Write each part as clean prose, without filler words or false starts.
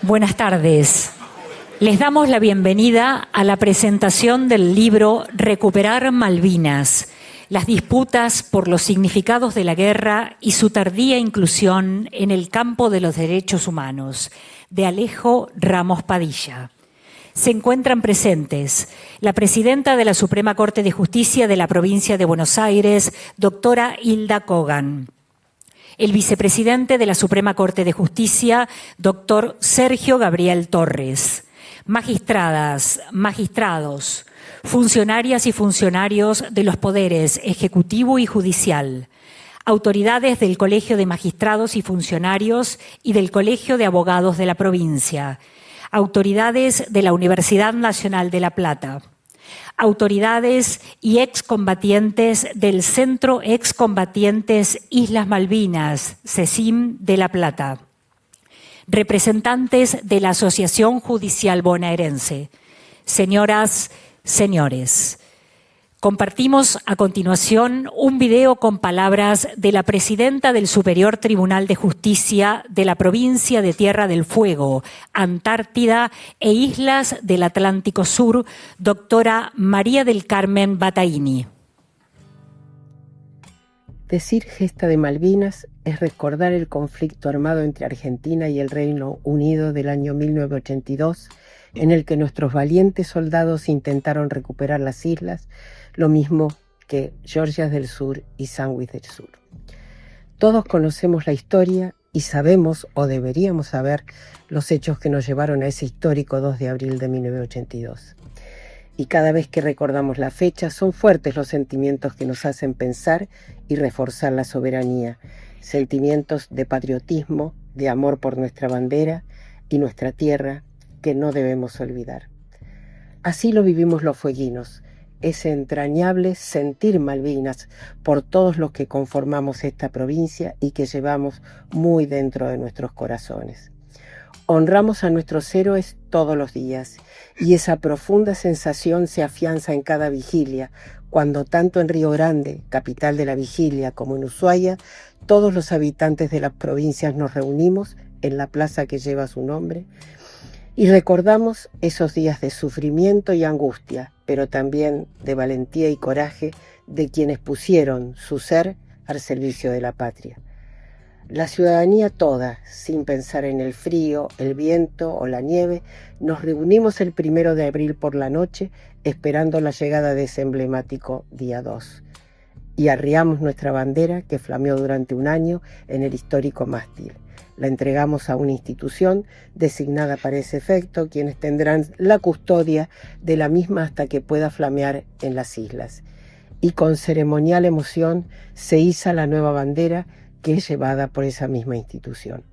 Buenas tardes. Les damos la bienvenida a la presentación del libro Recuperar Malvinas, las disputas por los significados de la guerra y su tardía inclusión en el campo de los derechos humanos, de Alejo Ramos Padilla. Se encuentran presentes la presidenta de la Suprema Corte de Justicia de la Provincia de Buenos Aires, doctora Hilda Kogan. El vicepresidente de la Suprema Corte de Justicia, doctor Sergio Gabriel Torres. Magistradas, magistrados, funcionarias y funcionarios de los poderes ejecutivo y judicial, autoridades del Colegio de Magistrados y Funcionarios y del Colegio de Abogados de la provincia, autoridades de la Universidad Nacional de La Plata, autoridades y excombatientes del Centro Excombatientes Islas Malvinas, CECIM de La Plata, representantes de la Asociación Judicial Bonaerense, señoras, señores. Compartimos a continuación un video con palabras de la presidenta del Superior Tribunal de Justicia de la provincia de Tierra del Fuego, Antártida e Islas del Atlántico Sur, doctora María del Carmen Bataini. Decir gesta de Malvinas es recordar el conflicto armado entre Argentina y el Reino Unido del año 1982, en el que nuestros valientes soldados intentaron recuperar las islas, lo mismo que Georgias del Sur y Sandwich del Sur. Todos conocemos la historia y sabemos, o deberíamos saber, los hechos que nos llevaron a ese histórico 2 de abril de 1982. Y cada vez que recordamos la fecha, son fuertes los sentimientos que nos hacen pensar y reforzar la soberanía, sentimientos de patriotismo, de amor por nuestra bandera y nuestra tierra, que no debemos olvidar. Así lo vivimos los fueguinos, ese entrañable sentir Malvinas por todos los que conformamos esta provincia y que llevamos muy dentro de nuestros corazones. Honramos a nuestros héroes todos los días y esa profunda sensación se afianza en cada vigilia, cuando tanto en Río Grande, capital de la vigilia, como en Ushuaia, todos los habitantes de las provincias nos reunimos en la plaza que lleva su nombre y recordamos esos días de sufrimiento y angustia, pero también de valentía y coraje de quienes pusieron su ser al servicio de la patria. La ciudadanía toda, sin pensar en el frío, el viento o la nieve, nos reunimos el 1 de abril por la noche esperando la llegada de ese emblemático día 2 y arriamos nuestra bandera que flameó durante un año en el histórico mástil. La entregamos a una institución designada para ese efecto, quienes tendrán la custodia de la misma hasta que pueda flamear en las islas. Y con ceremonial emoción se iza la nueva bandera que es llevada por esa misma institución.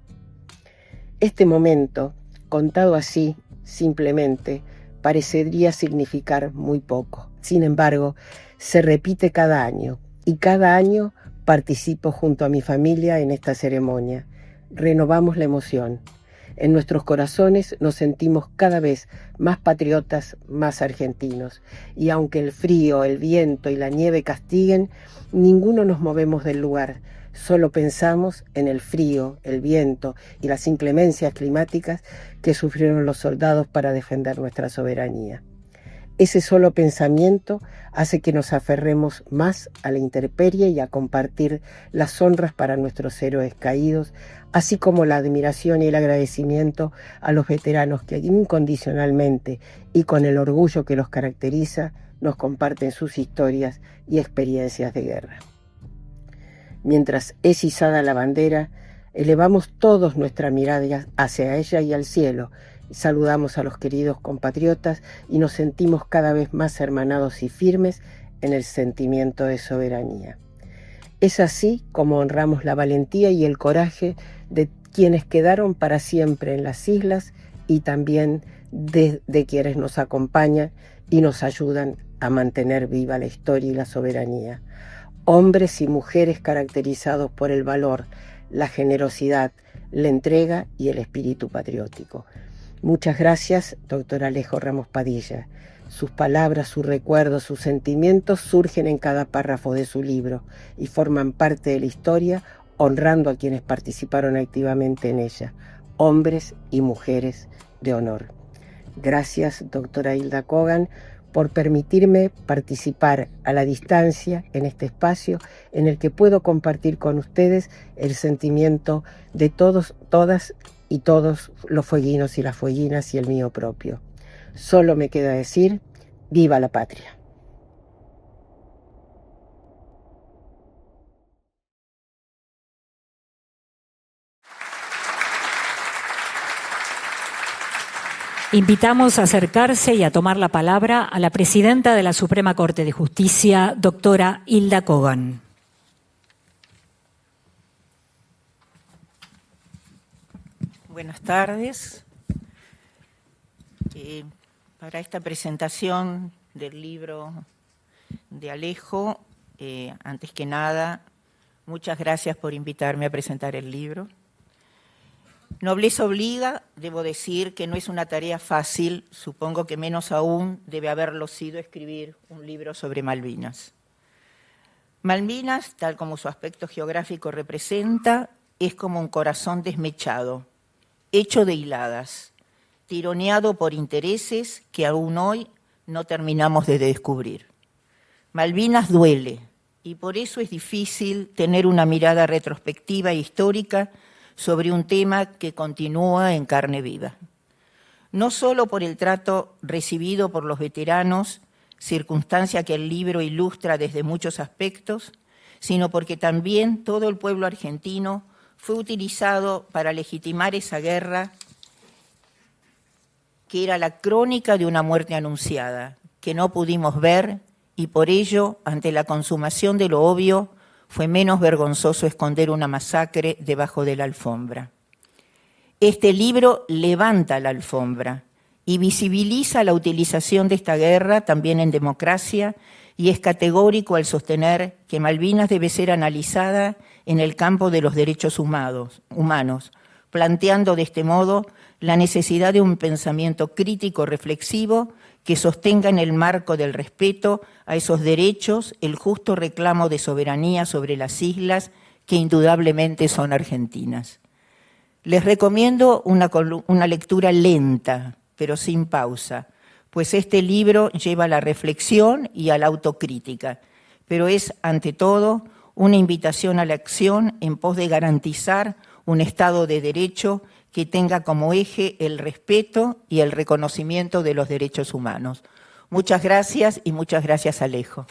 Este momento, contado así, simplemente, parecería significar muy poco. Sin embargo, se repite cada año, y cada año participo junto a mi familia en esta ceremonia. Renovamos la emoción. En nuestros corazones nos sentimos cada vez más patriotas, más argentinos. Y aunque el frío, el viento y la nieve castiguen, ninguno nos movemos del lugar. Solo pensamos en el frío, el viento y las inclemencias climáticas que sufrieron los soldados para defender nuestra soberanía. Ese solo pensamiento hace que nos aferremos más a la intemperie y a compartir las honras para nuestros héroes caídos, así como la admiración y el agradecimiento a los veteranos que incondicionalmente y con el orgullo que los caracteriza nos comparten sus historias y experiencias de guerra. Mientras es izada la bandera, elevamos todos nuestra mirada hacia ella y al cielo, saludamos a los queridos compatriotas y nos sentimos cada vez más hermanados y firmes en el sentimiento de soberanía. Es así como honramos la valentía y el coraje de quienes quedaron para siempre en las islas y también de quienes nos acompañan y nos ayudan a mantener viva la historia y la soberanía. Hombres y mujeres caracterizados por el valor, la generosidad, la entrega y el espíritu patriótico. Muchas gracias, doctor Alejo Ramos Padilla. Sus palabras, sus recuerdos, sus sentimientos surgen en cada párrafo de su libro y forman parte de la historia, honrando a quienes participaron activamente en ella. hombres y mujeres de honor. Gracias, doctora Hilda Kogan, por permitirme participar a la distancia en este espacio en el que puedo compartir con ustedes el sentimiento de todos, todas y todos los fueguinos y las fueguinas y el mío propio. Solo me queda decir, ¡viva la patria! Invitamos a acercarse y a tomar la palabra a la presidenta de la Suprema Corte de Justicia, doctora Hilda Kogan. Buenas tardes. Para esta presentación del libro de Alejo, antes que nada, muchas gracias por invitarme a presentar el libro. Nobleza obliga, debo decir que no es una tarea fácil, supongo que menos aún debe haberlo sido escribir un libro sobre Malvinas. Malvinas, tal como su aspecto geográfico representa, es como un corazón desmechado, hecho de hiladas, tironeado por intereses que aún hoy no terminamos de descubrir. Malvinas duele, y por eso es difícil tener una mirada retrospectiva e histórica sobre un tema que continúa en carne viva. No solo por el trato recibido por los veteranos, circunstancia que el libro ilustra desde muchos aspectos, sino porque también todo el pueblo argentino fue utilizado para legitimar esa guerra que era la crónica de una muerte anunciada, que no pudimos ver y por ello, ante la consumación de lo obvio, fue menos vergonzoso esconder una masacre debajo de la alfombra. Este libro levanta la alfombra y visibiliza la utilización de esta guerra también en democracia y es categórico al sostener que Malvinas debe ser analizada en el campo de los derechos humanos, planteando de este modo la necesidad de un pensamiento crítico reflexivo que sostenga en el marco del respeto a esos derechos el justo reclamo de soberanía sobre las islas que indudablemente son argentinas. Les recomiendo una lectura lenta, pero sin pausa, pues este libro lleva a la reflexión y a la autocrítica, pero es, ante todo, una invitación a la acción en pos de garantizar un Estado de Derecho que tenga como eje el respeto y el reconocimiento de los derechos humanos. Muchas gracias y muchas gracias, Alejo.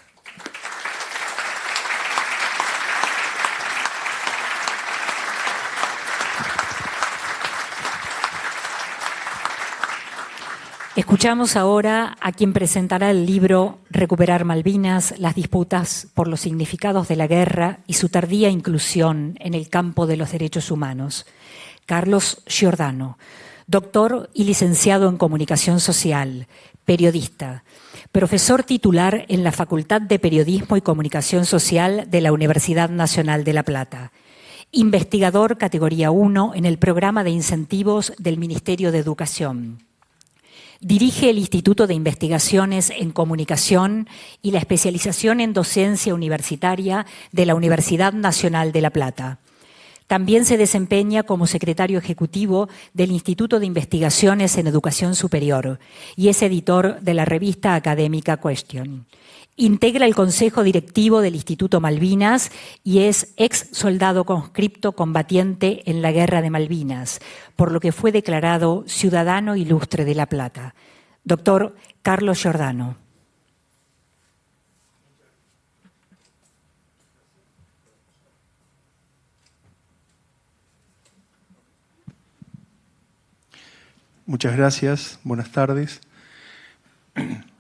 Escuchamos ahora a quien presentará el libro Recuperar Malvinas, las disputas por los significados de la guerra y su tardía inclusión en el campo de los derechos humanos. Carlos Giordano, doctor y licenciado en Comunicación Social, periodista, profesor titular en la Facultad de Periodismo y Comunicación Social de la Universidad Nacional de La Plata, investigador categoría 1 en el programa de incentivos del Ministerio de Educación. Dirige el Instituto de Investigaciones en Comunicación y la especialización en docencia universitaria de la Universidad Nacional de La Plata. También se desempeña como secretario ejecutivo del Instituto de Investigaciones en Educación Superior y es editor de la revista académica Question. Integra el Consejo Directivo del Instituto Malvinas y es ex soldado conscripto combatiente en la Guerra de Malvinas, por lo que fue declarado Ciudadano Ilustre de La Plata. Doctor Carlos Giordano. Muchas gracias, buenas tardes.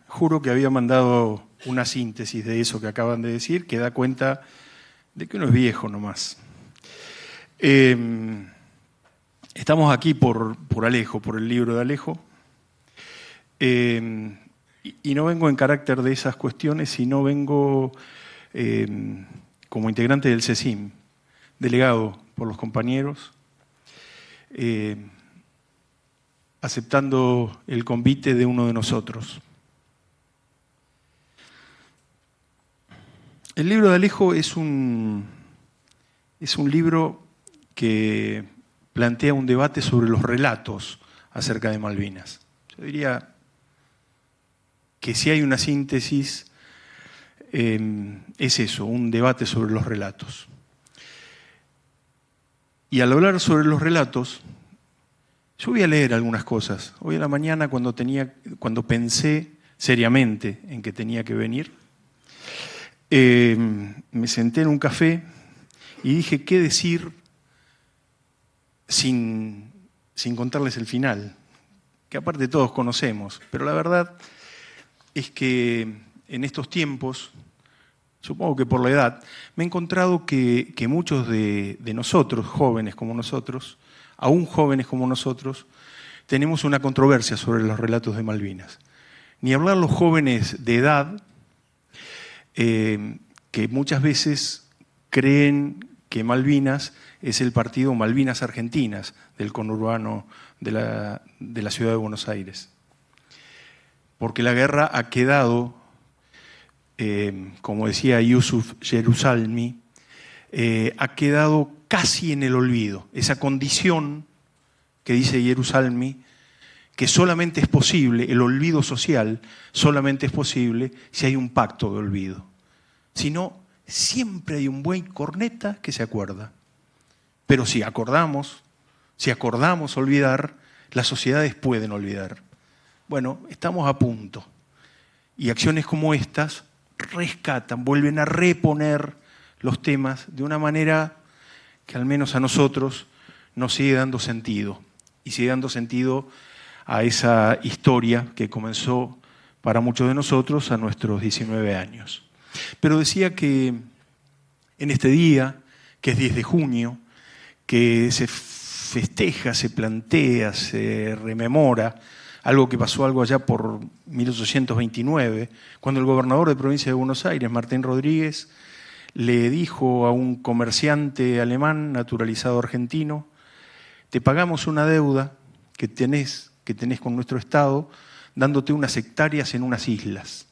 Juro que había mandado una síntesis de eso que acaban de decir, que da cuenta de que uno es viejo nomás. Estamos aquí por Alejo, por el libro de Alejo, y no vengo en carácter de esas cuestiones, sino vengo como integrante del CECIM, delegado por los compañeros, aceptando el convite de uno de nosotros. El libro de Alejo es un libro que plantea un debate sobre los relatos acerca de Malvinas. Yo diría que si hay una síntesis, es eso, un debate sobre los relatos. Y al hablar sobre los relatos, yo voy a leer algunas cosas. Hoy a la mañana, cuando pensé seriamente en que tenía que venir, me senté en un café y dije, ¿qué decir sin contarles el final? Que aparte todos conocemos, pero la verdad es que en estos tiempos, supongo que por la edad, me he encontrado que muchos de nosotros, jóvenes como nosotros, aún jóvenes como nosotros, tenemos una controversia sobre los relatos de Malvinas. Ni hablar los jóvenes de edad, que muchas veces creen que Malvinas es el partido Malvinas Argentinas del conurbano de la ciudad de Buenos Aires. Porque la guerra ha quedado, como decía Yusuf Jerusalmi, ha quedado casi en el olvido. Esa condición que dice Jerusalmi, que solamente es posible, el olvido social, solamente es posible si hay un pacto de olvido. Si no, siempre hay un buen corneta que se acuerda. Pero si acordamos olvidar, las sociedades pueden olvidar. Bueno, estamos a punto. Y acciones como estas rescatan, vuelven a reponer los temas de una manera que al menos a nosotros nos sigue dando sentido. Y sigue dando sentido a esa historia que comenzó para muchos de nosotros a nuestros 19 años. Pero decía que en este día, que es 10 de junio, que se festeja, se plantea, se rememora algo que pasó allá por 1829, cuando el gobernador de provincia de Buenos Aires, Martín Rodríguez, le dijo a un comerciante alemán naturalizado argentino: te pagamos una deuda que tenés con nuestro Estado, dándote unas hectáreas en unas islas.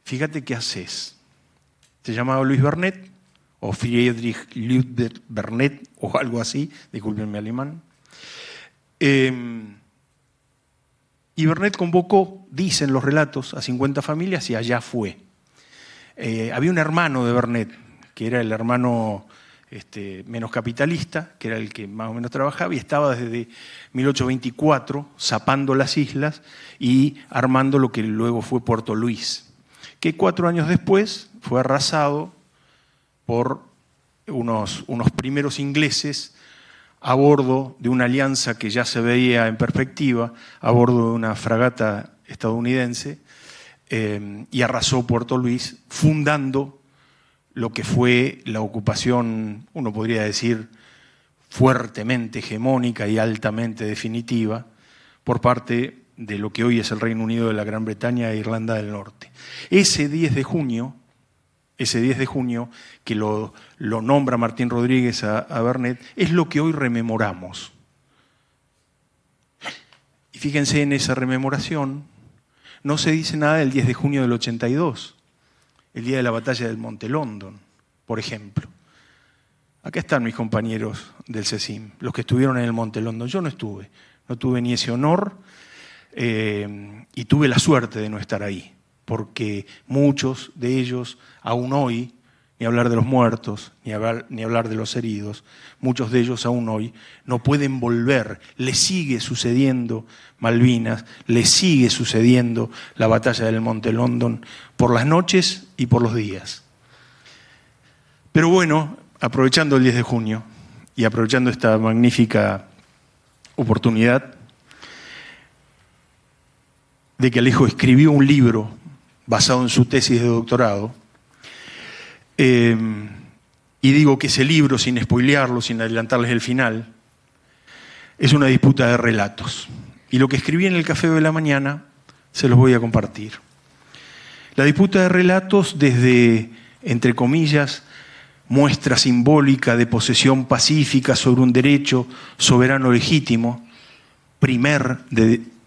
Fíjate qué haces. Se llamaba Luis Bernet, o Friedrich Ludwig Bernet, o algo así, discúlpenme alemán. Y Bernet convocó, dicen los relatos, a 50 familias y allá fue. Había un hermano de Bernet, que era el hermano menos capitalista, que era el que más o menos trabajaba, y estaba desde 1824 zapando las islas y armando lo que luego fue Puerto Luis, que 4 años después fue arrasado por unos primeros ingleses a bordo de una alianza que ya se veía en perspectiva, a bordo de una fragata estadounidense, y arrasó Puerto Luis, fundando lo que fue la ocupación, uno podría decir, fuertemente hegemónica y altamente definitiva, por parte de lo que hoy es el Reino Unido de la Gran Bretaña e Irlanda del Norte. Ese 10 de junio, que lo nombra Martín Rodríguez a Bernet, es lo que hoy rememoramos. Y fíjense, en esa rememoración no se dice nada del 10 de junio del 82, el día de la batalla del Monte London, por ejemplo. Acá están mis compañeros del CECIM, los que estuvieron en el Monte London. Yo no tuve ni ese honor, y tuve la suerte de no estar ahí, porque muchos de ellos, aún hoy, ni hablar de los muertos, ni hablar de los heridos, muchos de ellos aún hoy no pueden volver. Les sigue sucediendo Malvinas, les sigue sucediendo la batalla del Monte London por las noches y por los días. Pero bueno, aprovechando el 10 de junio y aprovechando esta magnífica oportunidad de que Alejo escribió un libro basado en su tesis de doctorado, y digo que ese libro, sin spoilearlo, sin adelantarles el final, es una disputa de relatos. Y lo que escribí en el Café de la Mañana se los voy a compartir. La disputa de relatos desde, entre comillas, muestra simbólica de posesión pacífica sobre un derecho soberano legítimo, primer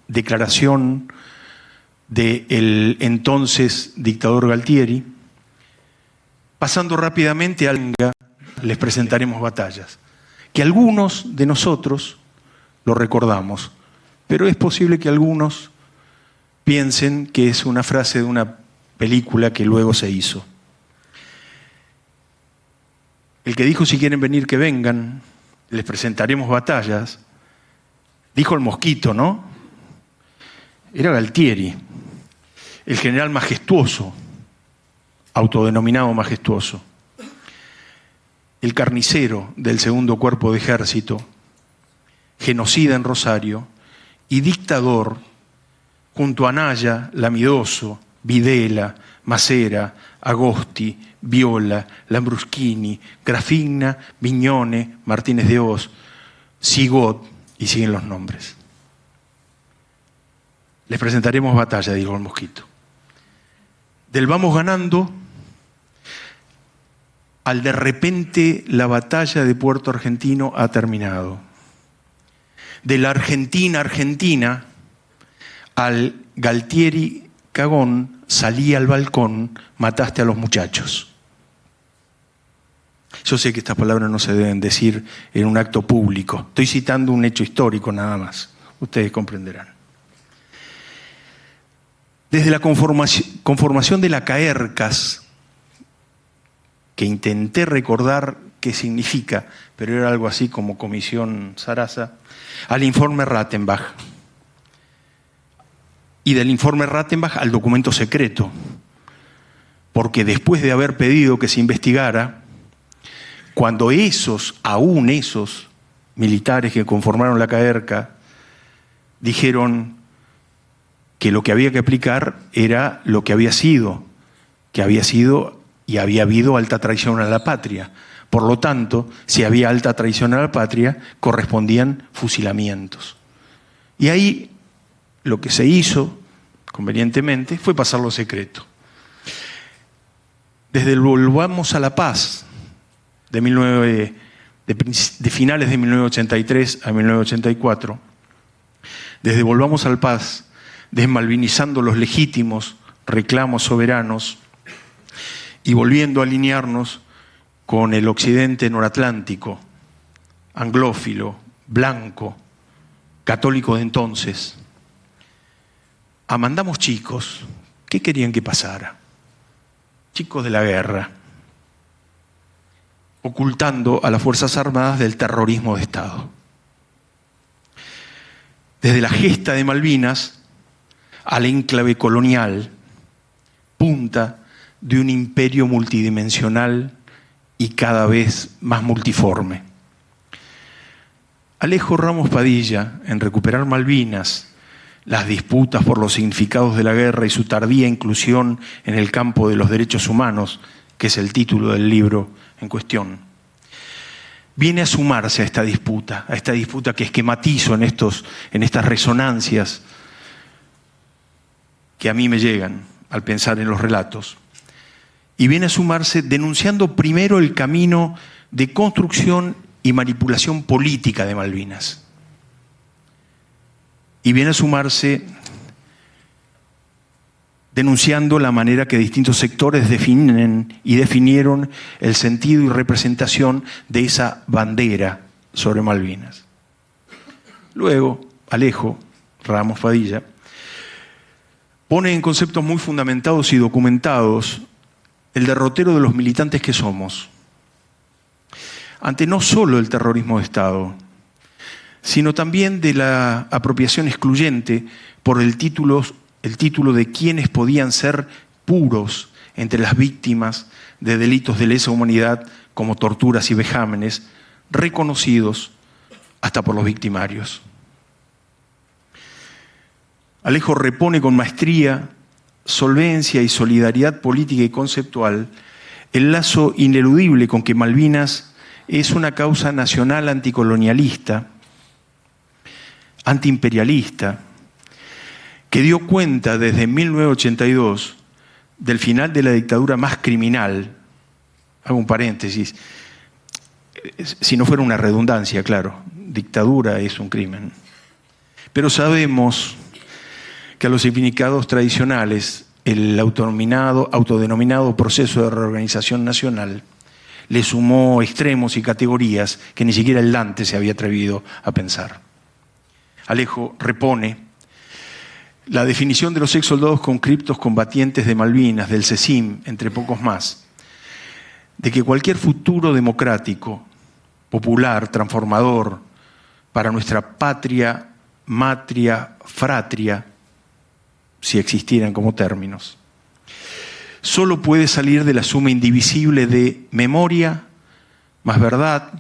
declaración del entonces dictador Galtieri, pasando rápidamente a les presentaremos batallas. que algunos de nosotros lo recordamos, pero es posible que algunos piensen que es una frase de una película que luego se hizo. El que dijo: si quieren venir, que vengan, les presentaremos batallas, dijo el Mosquito, ¿no? Era Galtieri, el general majestuoso, autodenominado majestuoso, el carnicero del segundo cuerpo de ejército, genocida en Rosario y dictador junto a Anaya, Lamidoso, Videla, Macera, Agosti, Viola, Lambruschini, Grafigna, Viñone, Martínez de Hoz, Sigot, y siguen los nombres. Les presentaremos batalla, dijo el Mosquito. Del vamos ganando al de repente la batalla de Puerto Argentino ha terminado. De la Argentina al Galtieri cagón, salí al balcón, mataste a los muchachos. Yo sé que estas palabras no se deben decir en un acto público. Estoy citando un hecho histórico nada más. Ustedes comprenderán. Desde la conformación de la CAERCAS, que intenté recordar qué significa, pero era algo así como Comisión Sarasa, al informe Rattenbach. Y del informe Rattenbach al documento secreto, porque después de haber pedido que se investigara, cuando aún esos militares que conformaron la CAERCA, dijeron que lo que había que aplicar era lo que había sido y había habido alta traición a la patria. Por lo tanto, si había alta traición a la patria, correspondían fusilamientos. Y ahí lo que se hizo, convenientemente, fue pasarlo secreto. Desde el Volvamos a la Paz, de finales de 1983 a 1984, desde Volvamos a la Paz, desmalvinizando los legítimos reclamos soberanos y volviendo a alinearnos con el occidente noratlántico, anglófilo, blanco, católico de entonces. Amandamos chicos. ¿Qué querían que pasara? Chicos de la guerra, ocultando a las Fuerzas Armadas del terrorismo de Estado. Desde la gesta de Malvinas al enclave colonial, punta de un imperio multidimensional y cada vez más multiforme. Alejo Ramos Padilla, en Recuperar Malvinas, las disputas por los significados de la guerra y su tardía inclusión en el campo de los derechos humanos, que es el título del libro en cuestión, viene a sumarse a esta disputa que esquematizo en estas resonancias que a mí me llegan al pensar en los relatos, y viene a sumarse denunciando primero el camino de construcción y manipulación política de Malvinas. Y viene a sumarse denunciando la manera que distintos sectores definen y definieron el sentido y representación de esa bandera sobre Malvinas. Luego, Alejo Ramos Padilla pone en conceptos muy fundamentados y documentados el derrotero de los militantes que somos, ante no solo el terrorismo de Estado, sino también de la apropiación excluyente por el título de quienes podían ser puros entre las víctimas de delitos de lesa humanidad como torturas y vejámenes, reconocidos hasta por los victimarios. Alejo repone con maestría, solvencia y solidaridad política y conceptual el lazo ineludible con que Malvinas es una causa nacional anticolonialista, antiimperialista, que dio cuenta desde 1982 del final de la dictadura más criminal. Hago un paréntesis, si no fuera una redundancia, claro, dictadura es un crimen. Pero sabemos que a los significados tradicionales, el autodenominado proceso de reorganización nacional, le sumó extremos y categorías que ni siquiera el Dante se había atrevido a pensar. Alejo repone la definición de los ex soldados conscriptos combatientes de Malvinas, del CECIM, entre pocos más, de que cualquier futuro democrático, popular, transformador, para nuestra patria, matria, fratria, si existieran como términos, solo puede salir de la suma indivisible de memoria, más verdad,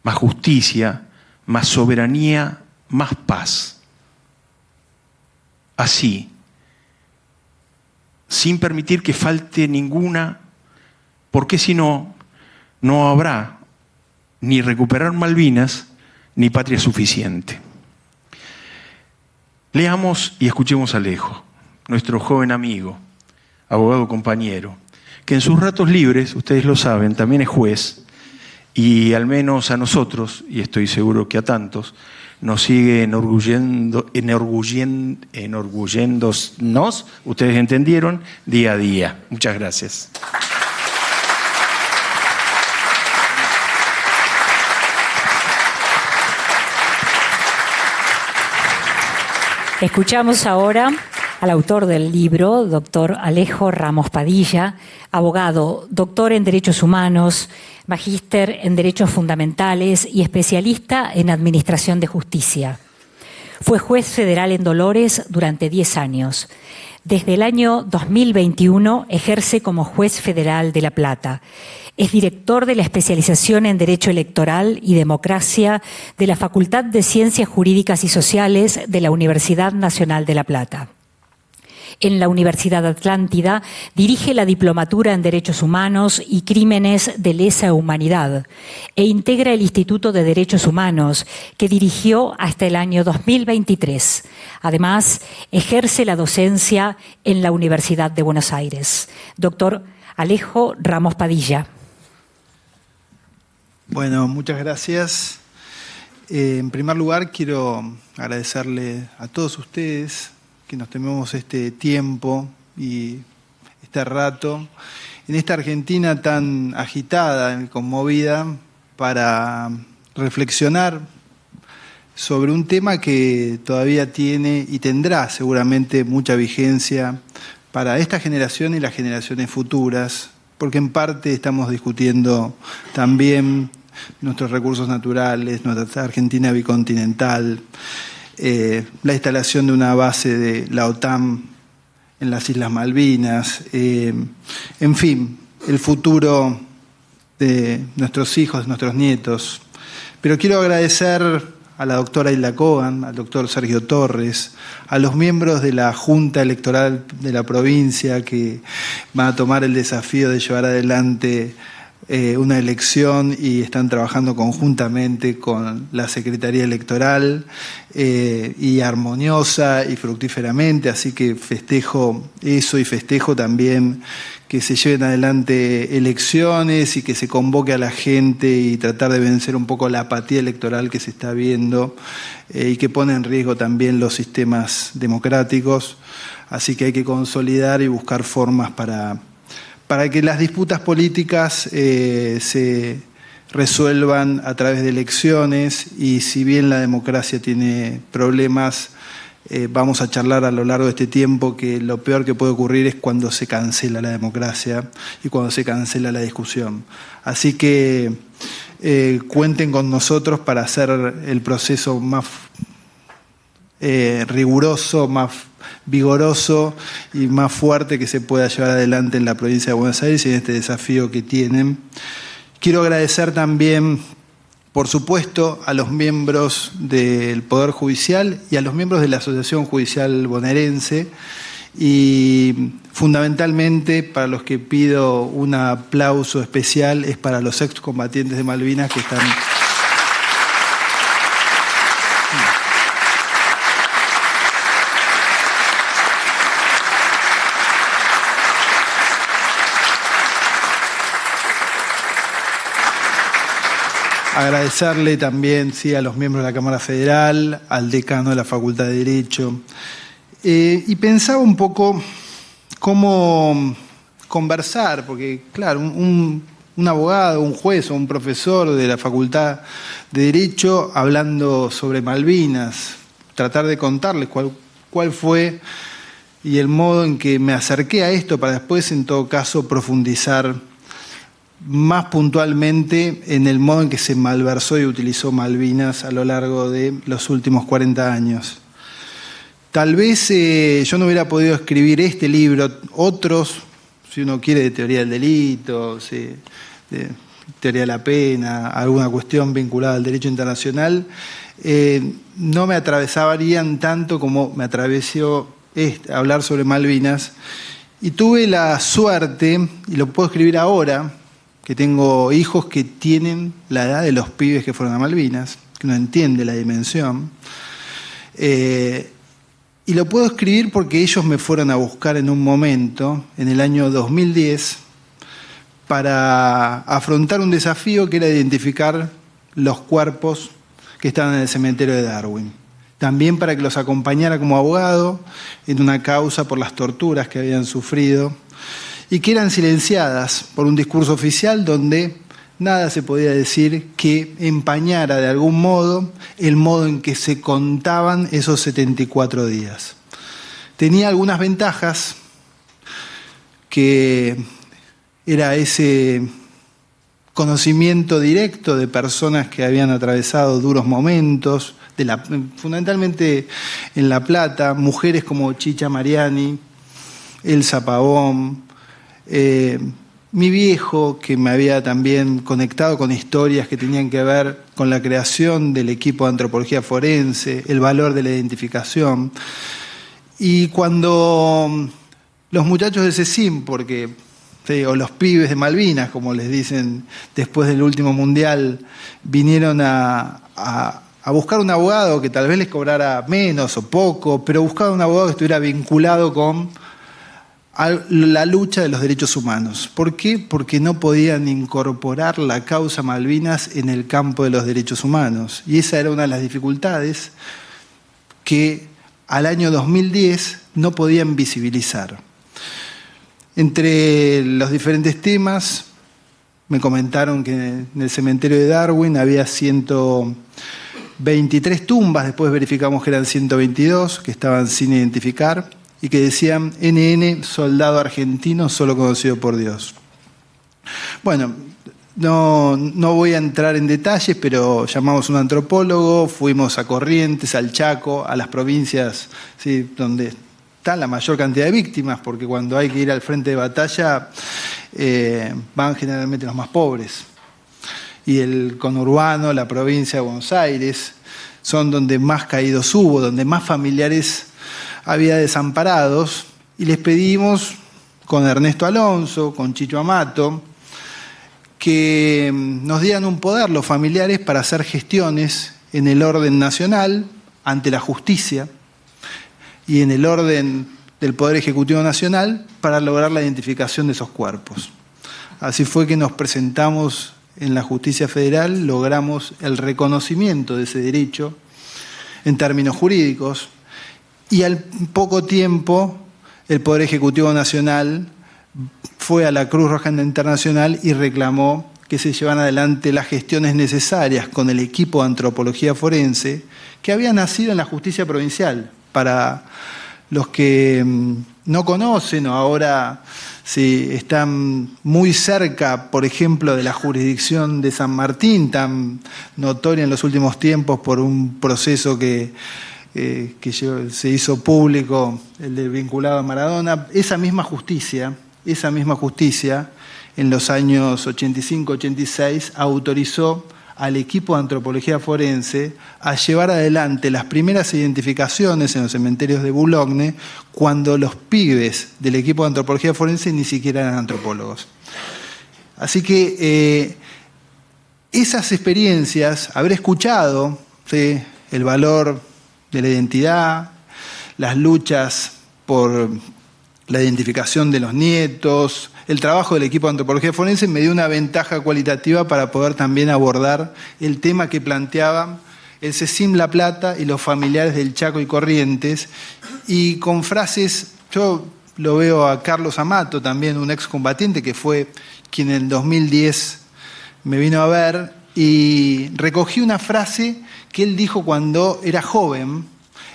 más justicia, más soberanía, más paz. Así, sin permitir que falte ninguna, porque si no, no habrá ni recuperar Malvinas ni patria suficiente. Leamos y escuchemos a Alejo, nuestro joven amigo, abogado compañero, que en sus ratos libres, ustedes lo saben, también es juez, y al menos a nosotros, y estoy seguro que a tantos, nos sigue enorgulléndonos, ustedes entendieron, día a día. Muchas gracias. Escuchamos ahora al autor del libro, doctor Alejo Ramos Padilla, abogado, doctor en Derechos Humanos, magíster en Derechos Fundamentales y especialista en Administración de Justicia. Fue juez federal en Dolores durante 10 años. Desde el año 2021 ejerce como juez federal de La Plata. Es director de la especialización en Derecho Electoral y Democracia de la Facultad de Ciencias Jurídicas y Sociales de la Universidad Nacional de La Plata. En la Universidad Atlántida dirige la Diplomatura en Derechos Humanos y Crímenes de Lesa Humanidad e integra el Instituto de Derechos Humanos, que dirigió hasta el año 2023. Además, ejerce la docencia en la Universidad de Buenos Aires. Doctor Alejo Ramos Padilla. Bueno, muchas gracias. En primer lugar, quiero agradecerle a todos ustedes que nos tomemos este tiempo y este rato en esta Argentina tan agitada y conmovida para reflexionar sobre un tema que todavía tiene y tendrá seguramente mucha vigencia para esta generación y las generaciones futuras, porque en parte estamos discutiendo también nuestros recursos naturales, nuestra Argentina bicontinental, la instalación de una base de la OTAN en las Islas Malvinas, en fin, el futuro de nuestros hijos, nuestros nietos. Pero quiero agradecer a la doctora Hilda Cohen, al doctor Sergio Torres, a los miembros de la Junta Electoral de la provincia que van a tomar el desafío de llevar adelante una elección y están trabajando conjuntamente con la Secretaría Electoral y armoniosa y fructíferamente, así que festejo eso y festejo también que se lleven adelante elecciones y que se convoque a la gente y tratar de vencer un poco la apatía electoral que se está viendo y que pone en riesgo también los sistemas democráticos, así que hay que consolidar y buscar formas para que las disputas políticas se resuelvan a través de elecciones y si bien la democracia tiene problemas, vamos a charlar a lo largo de este tiempo que lo peor que puede ocurrir es cuando se cancela la democracia y cuando se cancela la discusión. Así que cuenten con nosotros para hacer el proceso más riguroso, más vigoroso y más fuerte que se pueda llevar adelante en la provincia de Buenos Aires y en este desafío que tienen. Quiero agradecer también, por supuesto, a los miembros del Poder Judicial y a los miembros de la Asociación Judicial Bonaerense y fundamentalmente para los que pido un aplauso especial es para los excombatientes de Malvinas que están... Agradecerle también a los miembros de la Cámara Federal, al decano de la Facultad de Derecho. Y pensaba un poco cómo conversar, porque claro, un un abogado, un juez o un profesor de la Facultad de Derecho hablando sobre Malvinas, tratar de contarles cuál fue y el modo en que me acerqué a esto para después, en todo caso, profundizar más puntualmente en el modo en que se malversó y utilizó Malvinas a lo largo de los últimos 40 años. Tal vez yo no hubiera podido escribir este libro, otros, si uno quiere, de teoría del delito, sí, de teoría de la pena, alguna cuestión vinculada al derecho internacional, no me atravesarían tanto como me atravesó hablar sobre Malvinas. Y tuve la suerte, y lo puedo escribir ahora, que tengo hijos que tienen la edad de los pibes que fueron a Malvinas, que no entiende la dimensión. Y lo puedo escribir porque ellos me fueron a buscar en un momento, en el año 2010, para afrontar un desafío que era identificar los cuerpos que estaban en el cementerio de Darwin. También para que los acompañara como abogado en una causa por las torturas que habían sufrido y que eran silenciadas por un discurso oficial donde nada se podía decir que empañara de algún modo el modo en que se contaban esos 74 días. Tenía algunas ventajas, que era ese conocimiento directo de personas que habían atravesado duros momentos, fundamentalmente en La Plata, mujeres como Chicha Mariani, Elsa Pavón, mi viejo, que me había también conectado con historias que tenían que ver con la creación del equipo de antropología forense, el valor de la identificación. Y cuando los muchachos de CECIM, o los pibes de Malvinas, como les dicen después del último mundial, vinieron a buscar un abogado que tal vez les cobrara menos o poco, pero buscaban un abogado que estuviera vinculado con la lucha de los derechos humanos. ¿Por qué? Porque no podían incorporar la causa Malvinas en el campo de los derechos humanos. Y esa era una de las dificultades que al año 2010 no podían visibilizar. Entre los diferentes temas, me comentaron que en el cementerio de Darwin había 123 tumbas, después verificamos que eran 122, que estaban sin identificar, y que decían NN, soldado argentino, solo conocido por Dios. Bueno, no voy a entrar en detalles, pero llamamos a un antropólogo, fuimos a Corrientes, al Chaco, a las provincias, ¿sí?, donde está la mayor cantidad de víctimas, porque cuando hay que ir al frente de batalla van generalmente los más pobres. Y el conurbano, la provincia de Buenos Aires, son donde más caídos hubo, donde más familiares había desamparados, y les pedimos con Ernesto Alonso, con Chicho Amato, que nos dieran un poder los familiares para hacer gestiones en el orden nacional, ante la justicia, y en el orden del Poder Ejecutivo Nacional para lograr la identificación de esos cuerpos. Así fue que nos presentamos en la Justicia Federal, logramos el reconocimiento de ese derecho en términos jurídicos, y al poco tiempo el Poder Ejecutivo Nacional fue a la Cruz Roja Internacional y reclamó que se llevan adelante las gestiones necesarias con el equipo de antropología forense que había nacido en la justicia provincial. Para los que no conocen o ahora sí, están muy cerca, por ejemplo, de la jurisdicción de San Martín, tan notoria en los últimos tiempos por un proceso que se hizo público, el de vinculado a Maradona, esa misma justicia, en los años 85-86, autorizó al equipo de antropología forense a llevar adelante las primeras identificaciones en los cementerios de Boulogne, cuando los pibes del equipo de antropología forense ni siquiera eran antropólogos. Así que esas experiencias, haber escuchado, ¿sí?, el valor de la identidad, las luchas por la identificación de los nietos, el trabajo del equipo de antropología forense me dio una ventaja cualitativa para poder también abordar el tema que planteaban el CECIM La Plata y los familiares del Chaco y Corrientes, y con frases, yo lo veo a Carlos Amato, también un excombatiente que fue quien en 2010 me vino a ver y recogí una frase que él dijo cuando era joven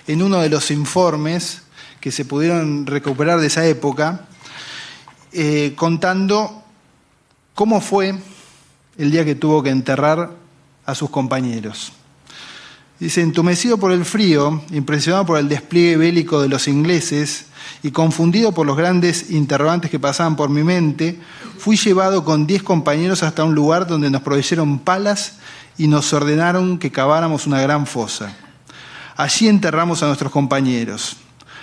en uno de los informes que se pudieron recuperar de esa época, contando cómo fue el día que tuvo que enterrar a sus compañeros. Dice: entumecido por el frío, impresionado por el despliegue bélico de los ingleses y confundido por los grandes interrogantes que pasaban por mi mente, fui llevado con 10 compañeros hasta un lugar donde nos proveyeron palas y nos ordenaron que caváramos una gran fosa. Allí enterramos a nuestros compañeros.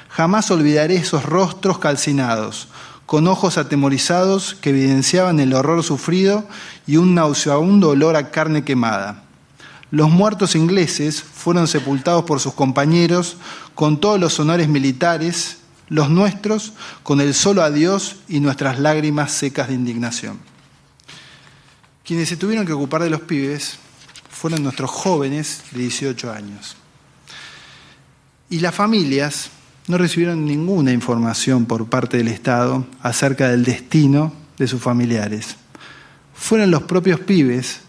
Jamás olvidaré esos rostros calcinados, con ojos atemorizados que evidenciaban el horror sufrido y un nauseabundo olor a carne quemada. Los muertos ingleses fueron sepultados por sus compañeros con todos los honores militares, los nuestros con el solo adiós y nuestras lágrimas secas de indignación. Quienes se tuvieron que ocupar de los pibes fueron nuestros jóvenes de 18 años. Y las familias no recibieron ninguna información por parte del Estado acerca del destino de sus familiares. Fueron los propios pibes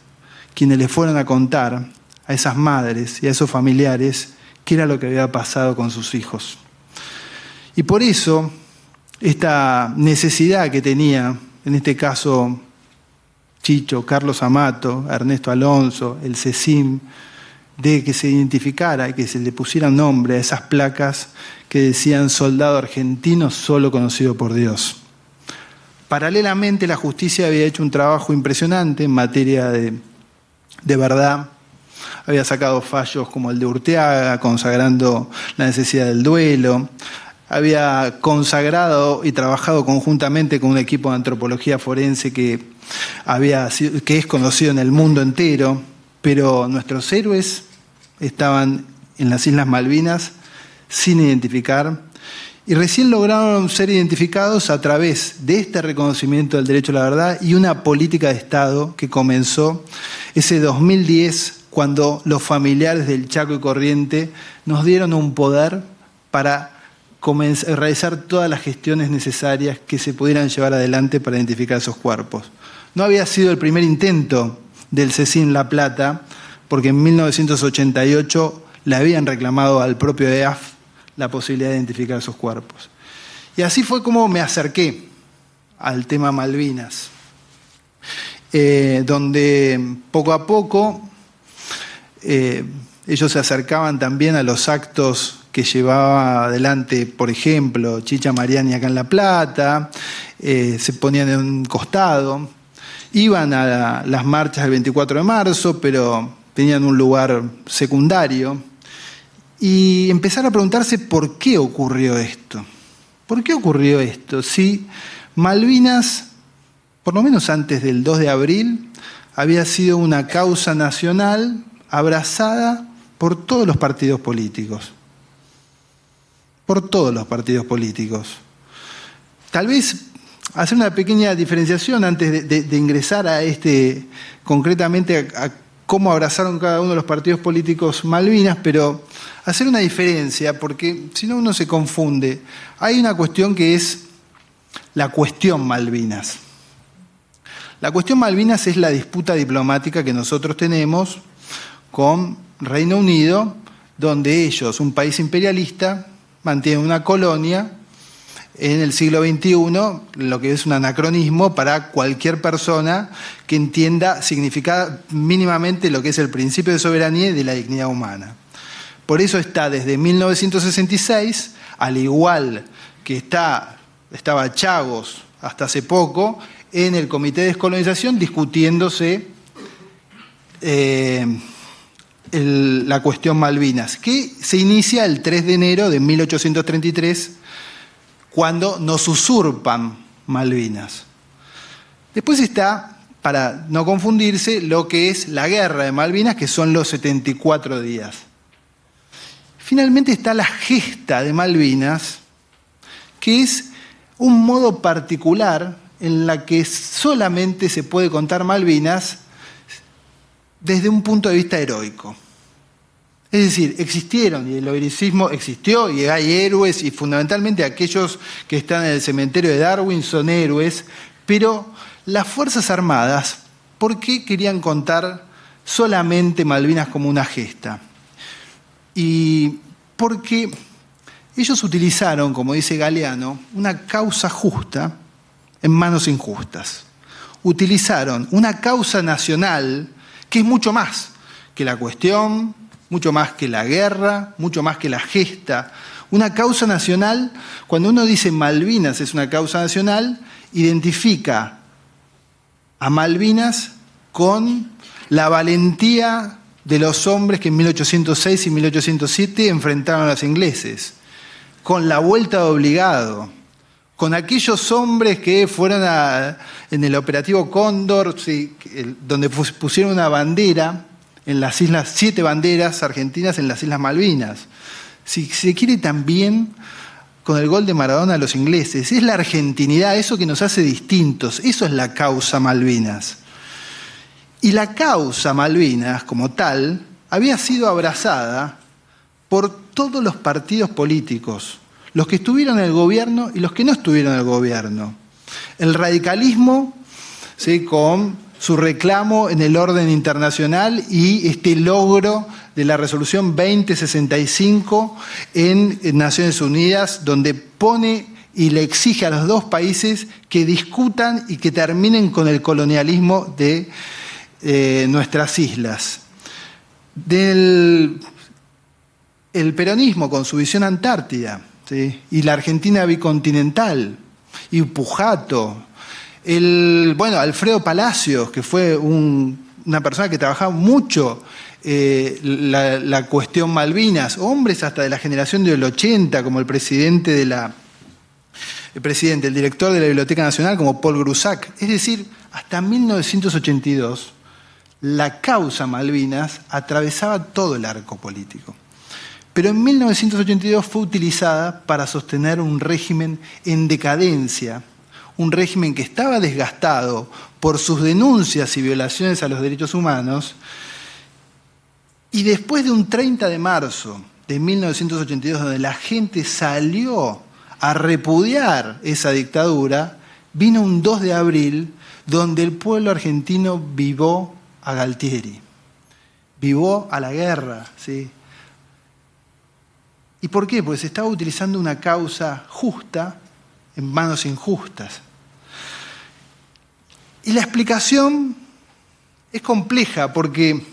quienes les fueron a contar a esas madres y a esos familiares qué era lo que había pasado con sus hijos. Y por eso, esta necesidad que tenía, en este caso, Chicho, Carlos Amato, Ernesto Alonso, el CECIM, de que se identificara y que se le pusiera nombre a esas placas que decían soldado argentino solo conocido por Dios. Paralelamente, la justicia había hecho un trabajo impresionante en materia de verdad. Había sacado fallos como el de Urteaga, consagrando la necesidad del duelo. Había consagrado y trabajado conjuntamente con un equipo de antropología forense que es conocido en el mundo entero, pero nuestros héroes estaban en las Islas Malvinas sin identificar y recién lograron ser identificados a través de este reconocimiento del derecho a la verdad y una política de Estado que comenzó ese 2010, cuando los familiares del Chaco y Corriente nos dieron un poder para realizar todas las gestiones necesarias que se pudieran llevar adelante para identificar esos cuerpos. No había sido el primer intento del CECIN La Plata, porque en 1988 le habían reclamado al propio EAF la posibilidad de identificar esos cuerpos. Y así fue como me acerqué al tema Malvinas, donde poco a poco ellos se acercaban también a los actos que llevaba adelante, por ejemplo, Chicha Mariani acá en La Plata, se ponían en un costado, iban a las marchas del 24 de marzo, pero tenían un lugar secundario, y empezaron a preguntarse por qué ocurrió esto. ¿Por qué ocurrió esto? Si Malvinas, por lo menos antes del 2 de abril, había sido una causa nacional abrazada por todos los partidos políticos. Por todos los partidos políticos. Tal vez hacer una pequeña diferenciación antes de ingresar a concretamente a cómo abrazaron cada uno de los partidos políticos Malvinas, pero hacer una diferencia, porque si no uno se confunde. Hay una cuestión que es la cuestión Malvinas. La cuestión Malvinas es la disputa diplomática que nosotros tenemos con Reino Unido, donde ellos, un país imperialista, mantienen una colonia en el siglo XXI, lo que es un anacronismo para cualquier persona que entienda significar mínimamente lo que es el principio de soberanía y de la dignidad humana. Por eso está desde 1966, al igual que estaba Chagos hasta hace poco, en el Comité de Descolonización discutiéndose la cuestión Malvinas, que se inicia el 3 de enero de 1833, cuando nos usurpan Malvinas. Después está, para no confundirse, lo que es la guerra de Malvinas, que son los 74 días. Finalmente está la gesta de Malvinas, que es un modo particular en la que solamente se puede contar Malvinas desde un punto de vista heroico. Es decir, existieron, y el heroicismo existió, y hay héroes, y fundamentalmente aquellos que están en el cementerio de Darwin son héroes, pero las Fuerzas Armadas, ¿por qué querían contar solamente Malvinas como una gesta? Y porque ellos utilizaron, como dice Galeano, una causa justa en manos injustas. Utilizaron una causa nacional que es mucho más que la cuestión, mucho más que la guerra, mucho más que la gesta. Una causa nacional, cuando uno dice Malvinas es una causa nacional, identifica a Malvinas con la valentía de los hombres que en 1806 y 1807 enfrentaron a los ingleses, con la vuelta de obligado, con aquellos hombres que fueron en el operativo Cóndor, sí, donde pusieron una bandera en las islas, 7 banderas argentinas en las Islas Malvinas. Si se quiere, también con el gol de Maradona a los ingleses. Es la argentinidad, eso que nos hace distintos, eso es la causa Malvinas. Y la causa Malvinas, como tal, había sido abrazada por todos los partidos políticos, los que estuvieron en el gobierno y los que no estuvieron en el gobierno. El radicalismo, ¿sí?, con su reclamo en el orden internacional y este logro de la resolución 2065 en Naciones Unidas, donde pone y le exige a los dos países que discutan y que terminen con el colonialismo de nuestras islas. El peronismo con su visión antártida, ¿sí?, y la Argentina bicontinental, y Pujato, Alfredo Palacios, que fue una persona que trabajaba mucho la cuestión Malvinas, hombres hasta de la generación del 80, como el director de la Biblioteca Nacional, como Paul Grusac. Es decir, hasta 1982, la causa Malvinas atravesaba todo el arco político. Pero en 1982 fue utilizada para sostener un régimen en decadencia, un régimen que estaba desgastado por sus denuncias y violaciones a los derechos humanos, y después de un 30 de marzo de 1982, donde la gente salió a repudiar esa dictadura, vino un 2 de abril, donde el pueblo argentino vivó a Galtieri, vivó a la guerra, ¿sí? ¿Y por qué? Porque se estaba utilizando una causa justa en manos injustas. Y la explicación es compleja porque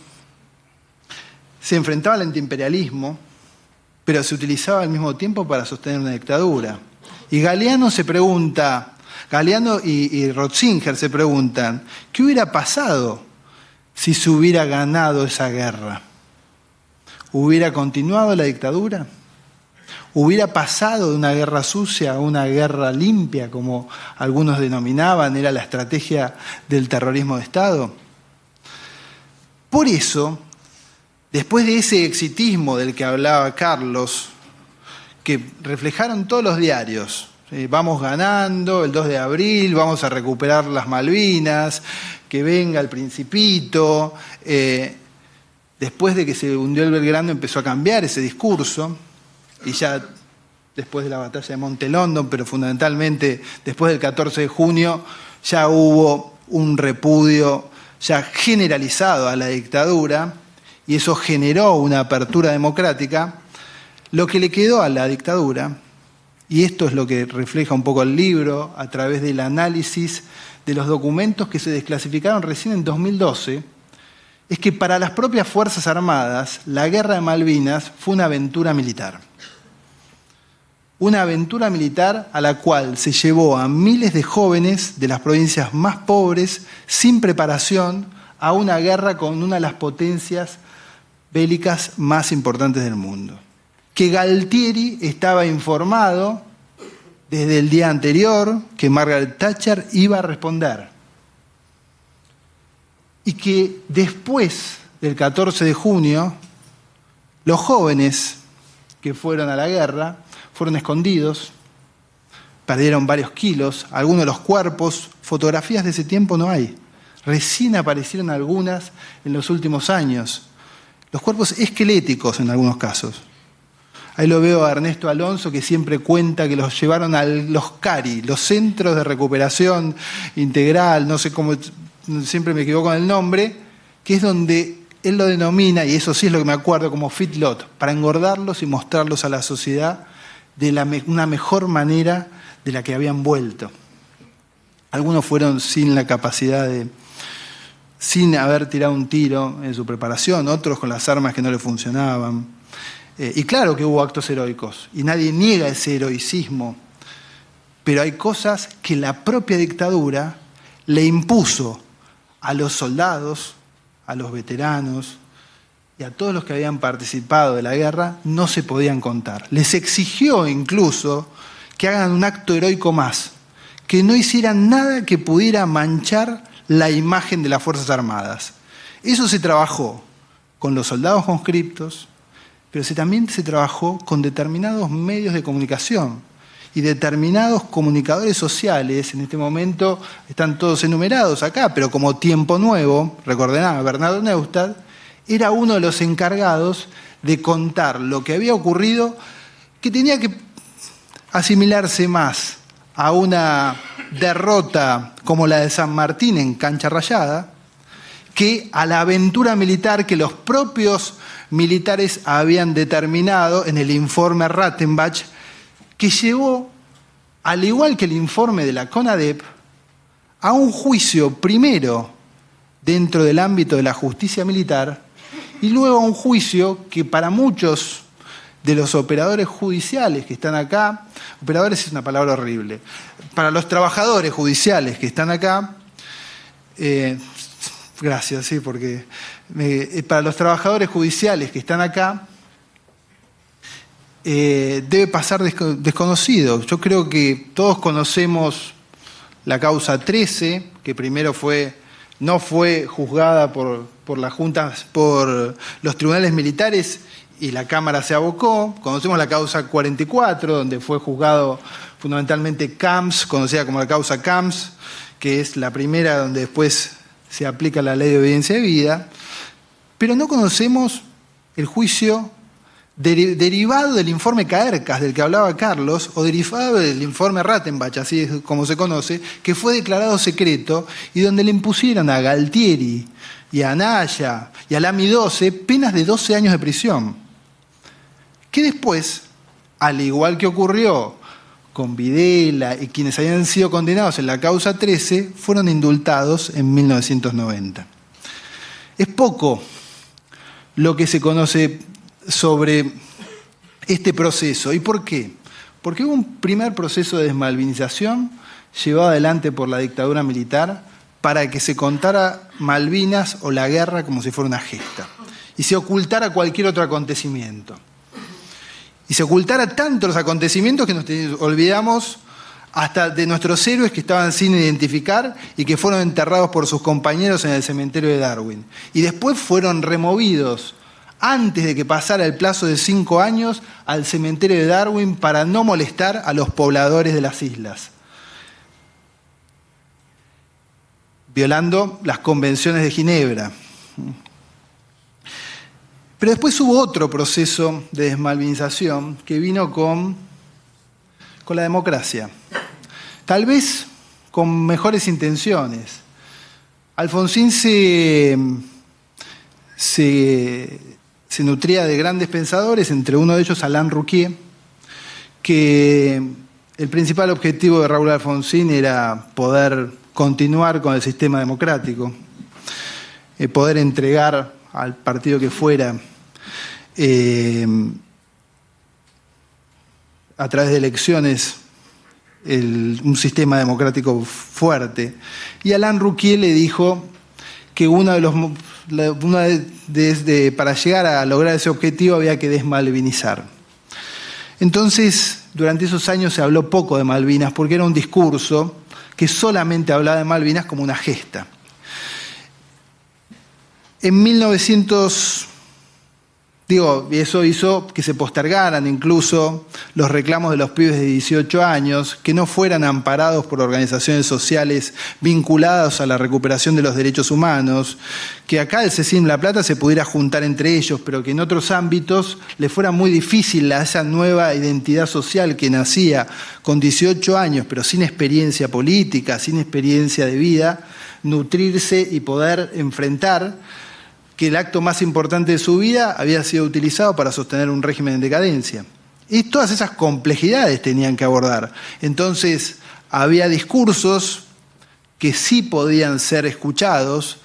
se enfrentaba al antiimperialismo, pero se utilizaba al mismo tiempo para sostener una dictadura. Y Galeano y Ratzinger se preguntan, ¿qué hubiera pasado si se hubiera ganado esa guerra? ¿Hubiera continuado la dictadura? ¿Hubiera pasado de una guerra sucia a una guerra limpia, como algunos denominaban, era la estrategia del terrorismo de Estado? Por eso, después de ese exitismo del que hablaba Carlos, que reflejaron todos los diarios, vamos ganando, el 2 de abril, vamos a recuperar las Malvinas, que venga el Principito, después de que se hundió el Belgrano empezó a cambiar ese discurso, y ya después de la batalla de Montelondon, pero fundamentalmente después del 14 de junio, ya hubo un repudio ya generalizado a la dictadura, y eso generó una apertura democrática. Lo que le quedó a la dictadura, y esto es lo que refleja un poco el libro a través del análisis de los documentos que se desclasificaron recién en 2012, es que para las propias Fuerzas Armadas la guerra de Malvinas fue una aventura militar. Una aventura militar a la cual se llevó a miles de jóvenes de las provincias más pobres, sin preparación, a una guerra con una de las potencias bélicas más importantes del mundo. Que Galtieri estaba informado desde el día anterior que Margaret Thatcher iba a responder. Y que después del 14 de junio, los jóvenes que fueron a la guerra fueron escondidos, perdieron varios kilos, algunos de los cuerpos, fotografías de ese tiempo no hay. Recién aparecieron algunas en los últimos años. Los cuerpos esqueléticos en algunos casos. Ahí lo veo a Ernesto Alonso, que siempre cuenta que los llevaron a los CARI, los Centros de Recuperación Integral, no sé cómo, siempre me equivoco con el nombre, que es donde él lo denomina, y eso sí es lo que me acuerdo, como feedlot, para engordarlos y mostrarlos a la sociedad de una mejor manera de la que habían vuelto. Algunos fueron sin la capacidad sin haber tirado un tiro en su preparación, otros con las armas que no le funcionaban. Y claro que hubo actos heroicos, y nadie niega ese heroicismo, pero hay cosas que la propia dictadura le impuso a los soldados, a los veteranos y a todos los que habían participado de la guerra, no se podían contar. Les exigió incluso que hagan un acto heroico más, que no hicieran nada que pudiera manchar la imagen de las Fuerzas Armadas. Eso se trabajó con los soldados conscriptos, pero también se trabajó con determinados medios de comunicación y determinados comunicadores sociales. En este momento están todos enumerados acá, pero como Tiempo Nuevo, recordad, Bernardo Neustadt, era uno de los encargados de contar lo que había ocurrido, que tenía que asimilarse más a una derrota como la de San Martín en Cancha Rayada, que a la aventura militar que los propios militares habían determinado en el informe Rattenbach, que llevó, al igual que el informe de la CONADEP, a un juicio primero dentro del ámbito de la justicia militar y luego a un juicio que para muchos de los operadores judiciales que están acá, operadores es una palabra horrible, para los trabajadores judiciales que están acá, gracias, sí, porque para los trabajadores judiciales que están acá, debe pasar desconocido. Yo creo que todos conocemos la causa 13, que primero no fue juzgada por las juntas, por los tribunales militares, y la Cámara se abocó. Conocemos la causa 44, donde fue juzgado fundamentalmente Camps, conocida como la causa Camps, que es la primera donde después se aplica la ley de obediencia debida, pero no conocemos el juicio derivado del informe Caercas, del que hablaba Carlos, o derivado del informe Rattenbach, así es como se conoce, que fue declarado secreto y donde le impusieron a Galtieri y a Anaya y a Lamy 12 penas de 12 años de prisión, que después, al igual que ocurrió con Videla y quienes habían sido condenados en la causa 13, fueron indultados en 1990. Es poco lo que se conoce sobre este proceso. ¿Y por qué? Porque hubo un primer proceso de desmalvinización llevado adelante por la dictadura militar para que se contara Malvinas o la guerra como si fuera una gesta y se ocultara cualquier otro acontecimiento. Y se ocultara tanto los acontecimientos que nos olvidamos hasta de nuestros héroes que estaban sin identificar y que fueron enterrados por sus compañeros en el cementerio de Darwin. Y después fueron removidos, antes de que pasara el plazo de 5 años, al cementerio de Darwin para no molestar a los pobladores de las islas, violando las convenciones de Ginebra. Pero después hubo otro proceso de desmalvinización que vino con la democracia, tal vez con mejores intenciones. Alfonsín se nutría de grandes pensadores, entre uno de ellos Alain Rouquier, que el principal objetivo de Raúl Alfonsín era poder continuar con el sistema democrático, poder entregar al partido que fuera a través de elecciones un sistema democrático fuerte. Y Alain Rouquier le dijo que para llegar a lograr ese objetivo había que desmalvinizar. Entonces, durante esos años se habló poco de Malvinas porque era un discurso que solamente hablaba de Malvinas como una gesta. En 1900 Digo, eso hizo que se postergaran incluso los reclamos de los pibes de 18 años, que no fueran amparados por organizaciones sociales vinculadas a la recuperación de los derechos humanos, que acá el CECIM La Plata se pudiera juntar entre ellos, pero que en otros ámbitos le fuera muy difícil a esa nueva identidad social que nacía con 18 años, pero sin experiencia política, sin experiencia de vida, nutrirse y poder enfrentar que el acto más importante de su vida había sido utilizado para sostener un régimen en decadencia. Y todas esas complejidades tenían que abordar. Entonces, había discursos que sí podían ser escuchados.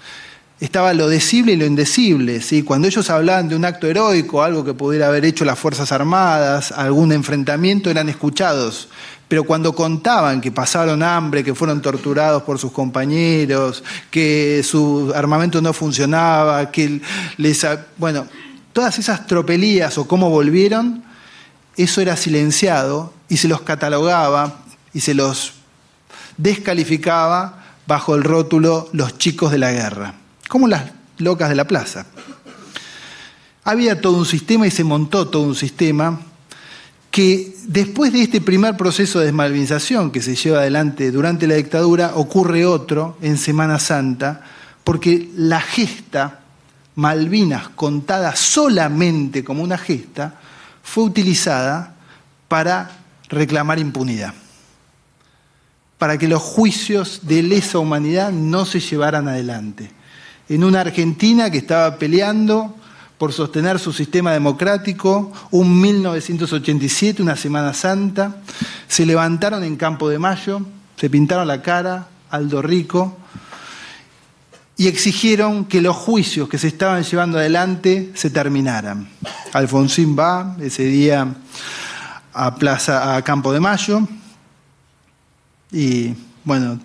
Estaba lo decible y lo indecible, ¿sí? Cuando ellos hablaban de un acto heroico, algo que pudiera haber hecho las Fuerzas Armadas, algún enfrentamiento, eran escuchados. Pero cuando contaban que pasaron hambre, que fueron torturados por sus compañeros, que su armamento no funcionaba, que bueno, todas esas tropelías o cómo volvieron, eso era silenciado y se los catalogaba y se los descalificaba bajo el rótulo los chicos de la guerra, como las locas de la plaza. Había todo un sistema y se montó todo un sistema que después de este primer proceso de desmalvinización que se lleva adelante durante la dictadura, ocurre otro en Semana Santa, porque la gesta, Malvinas contada solamente como una gesta, fue utilizada para reclamar impunidad, para que los juicios de lesa humanidad no se llevaran adelante. En una Argentina que estaba peleando por sostener su sistema democrático, un 1987, una Semana Santa, se levantaron en Campo de Mayo, se pintaron la cara, Aldo Rico, y exigieron que los juicios que se estaban llevando adelante se terminaran. Alfonsín va ese día a Campo de Mayo, y bueno,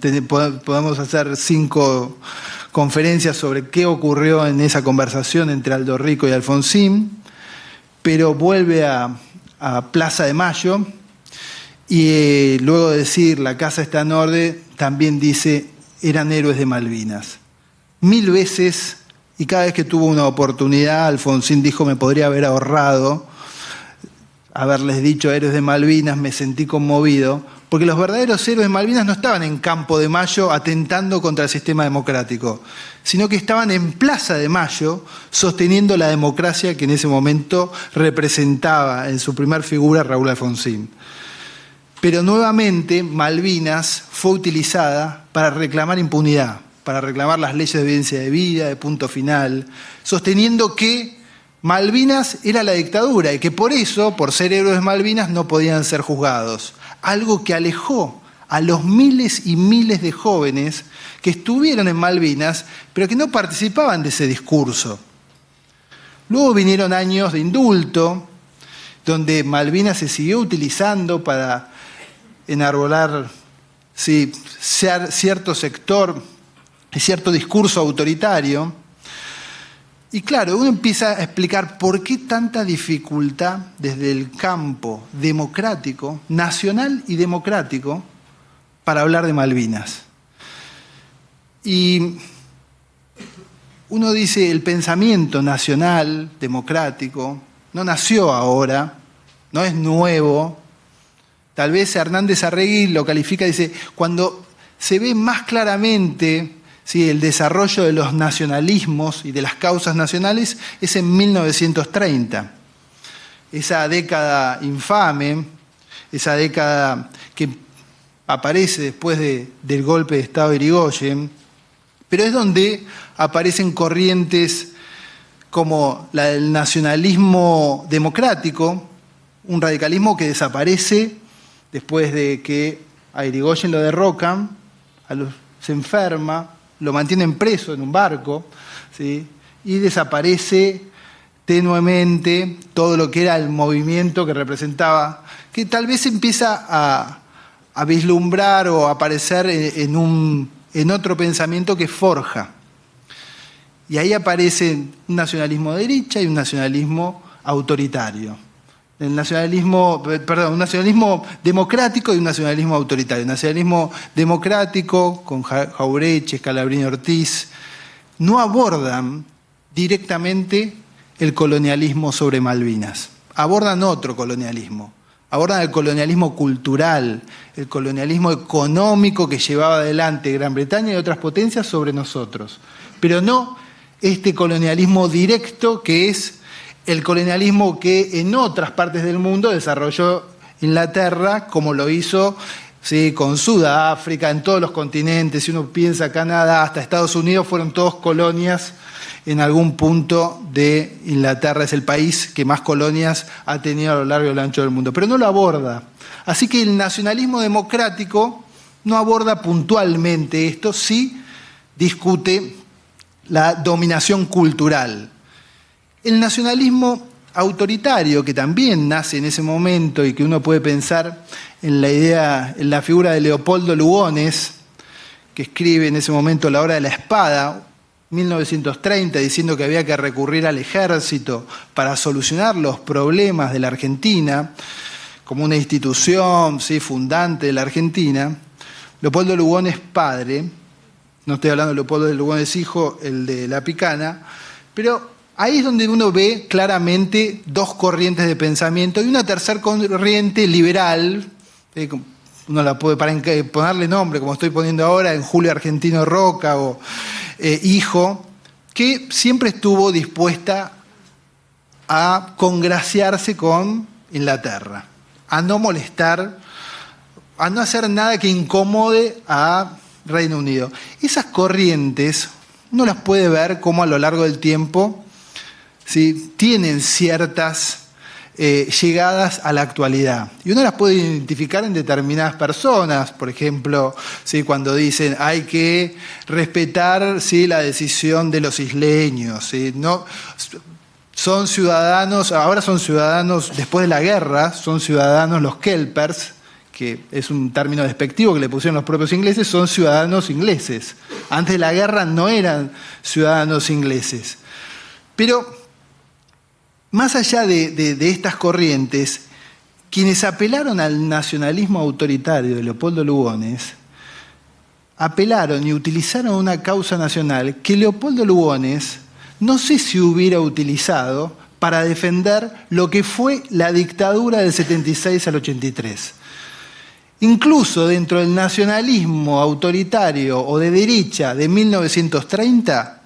podemos hacer 5 conferencias sobre qué ocurrió en esa conversación entre Aldo Rico y Alfonsín, pero vuelve a Plaza de Mayo y luego de decir la casa está en orden, también dice eran héroes de Malvinas. 1000 veces, y cada vez que tuvo una oportunidad, Alfonsín dijo me podría haber ahorrado haberles dicho héroes de Malvinas, me sentí conmovido, porque los verdaderos héroes de Malvinas no estaban en Campo de Mayo atentando contra el sistema democrático, sino que estaban en Plaza de Mayo sosteniendo la democracia que en ese momento representaba en su primer figura Raúl Alfonsín. Pero nuevamente Malvinas fue utilizada para reclamar impunidad, para reclamar las leyes de evidencia de vida, de punto final, sosteniendo que Malvinas era la dictadura y que por eso, por ser héroes de Malvinas, no podían ser juzgados. Algo que alejó a los miles y miles de jóvenes que estuvieron en Malvinas, pero que no participaban de ese discurso. Luego vinieron años de indulto, donde Malvinas se siguió utilizando para enarbolar cierto sector y cierto discurso autoritario. Y claro, uno empieza a explicar por qué tanta dificultad desde el campo democrático, nacional y democrático, para hablar de Malvinas. Y uno dice, el pensamiento nacional, democrático, no nació ahora, no es nuevo. Tal vez Hernández Arregui lo califica, dice, cuando se ve más claramente el desarrollo de los nacionalismos y de las causas nacionales es en 1930. Esa década infame, esa década que aparece después del golpe de Estado de Irigoyen, pero es donde aparecen corrientes como la del nacionalismo democrático, un radicalismo que desaparece después de que a Irigoyen lo derrocan, se enferma, lo mantienen preso en un barco, ¿sí? Y desaparece tenuemente todo lo que era el movimiento que representaba, que tal vez empieza a vislumbrar o a aparecer en otro pensamiento que forja. Y ahí aparece un nacionalismo de derecha y un nacionalismo autoritario. Un nacionalismo democrático y un nacionalismo autoritario. El nacionalismo democrático, con Jauretche, Scalabrini Ortiz, no abordan directamente el colonialismo sobre Malvinas. Abordan otro colonialismo. Abordan el colonialismo cultural, el colonialismo económico que llevaba adelante Gran Bretaña y otras potencias sobre nosotros. Pero no este colonialismo directo que es el colonialismo que en otras partes del mundo desarrolló Inglaterra, como lo hizo, sí, con Sudáfrica, en todos los continentes. Si uno piensa Canadá, hasta Estados Unidos, fueron todos colonias en algún punto de Inglaterra. Es el país que más colonias ha tenido a lo largo y a lo ancho del mundo, pero no lo aborda. Así que el nacionalismo democrático no aborda puntualmente esto, sí discute la dominación cultural. El nacionalismo autoritario, que también nace en ese momento y que uno puede pensar en la idea, en la figura de Leopoldo Lugones, que escribe en ese momento La hora de la espada, 1930, diciendo que había que recurrir al ejército para solucionar los problemas de la Argentina, como una institución, sí, fundante de la Argentina. Leopoldo Lugones padre, no estoy hablando de Leopoldo Lugones hijo, el de La Picana, pero ahí es donde uno ve claramente dos corrientes de pensamiento y una tercera corriente liberal, uno la puede, para ponerle nombre, como estoy poniendo ahora, en Julio Argentino Roca o hijo, que siempre estuvo dispuesta a congraciarse con Inglaterra, a no molestar, a no hacer nada que incomode a Reino Unido. Esas corrientes uno las puede ver como a lo largo del tiempo, ¿sí?, tienen ciertas llegadas a la actualidad. Y uno las puede identificar en determinadas personas, por ejemplo, ¿sí?, cuando dicen hay que respetar, ¿sí?, la decisión de los isleños, ¿sí?, no, son ciudadanos, ahora son ciudadanos, después de la guerra, son ciudadanos los kelpers, que es un término despectivo que le pusieron los propios ingleses, son ciudadanos ingleses. Antes de la guerra no eran ciudadanos ingleses. Pero más allá de estas corrientes, quienes apelaron al nacionalismo autoritario de Leopoldo Lugones, apelaron y utilizaron una causa nacional que Leopoldo Lugones no sé si hubiera utilizado para defender lo que fue la dictadura del 76 al 83. Incluso dentro del nacionalismo autoritario o de derecha de 1930,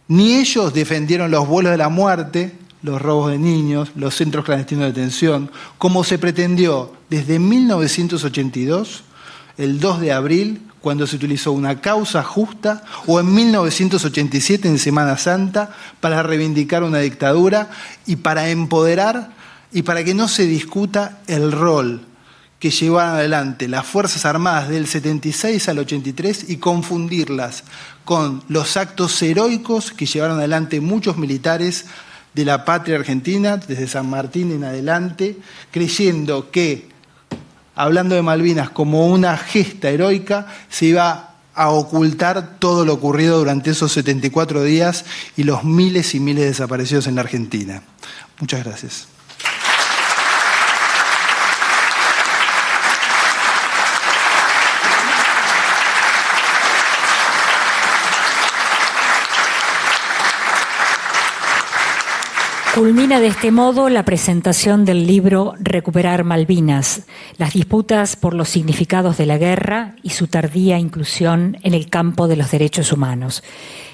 ni ellos defendieron los vuelos de la muerte, los robos de niños, los centros clandestinos de detención, como se pretendió desde 1982, el 2 de abril, cuando se utilizó una causa justa, o en 1987, en Semana Santa, para reivindicar una dictadura y para empoderar y para que no se discuta el rol que llevaron adelante las Fuerzas Armadas del 76 al 83 y confundirlas con los actos heroicos que llevaron adelante muchos militares de la patria argentina, desde San Martín en adelante, creyendo que, hablando de Malvinas como una gesta heroica, se iba a ocultar todo lo ocurrido durante esos 74 días y los miles y miles de desaparecidos en la Argentina. Muchas gracias. Culmina de este modo la presentación del libro Recuperar Malvinas, las disputas por los significados de la guerra y su tardía inclusión en el campo de los derechos humanos.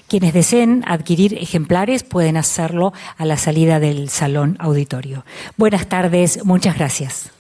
Quienes deseen adquirir ejemplares pueden hacerlo a la salida del salón auditorio. Buenas tardes, muchas gracias.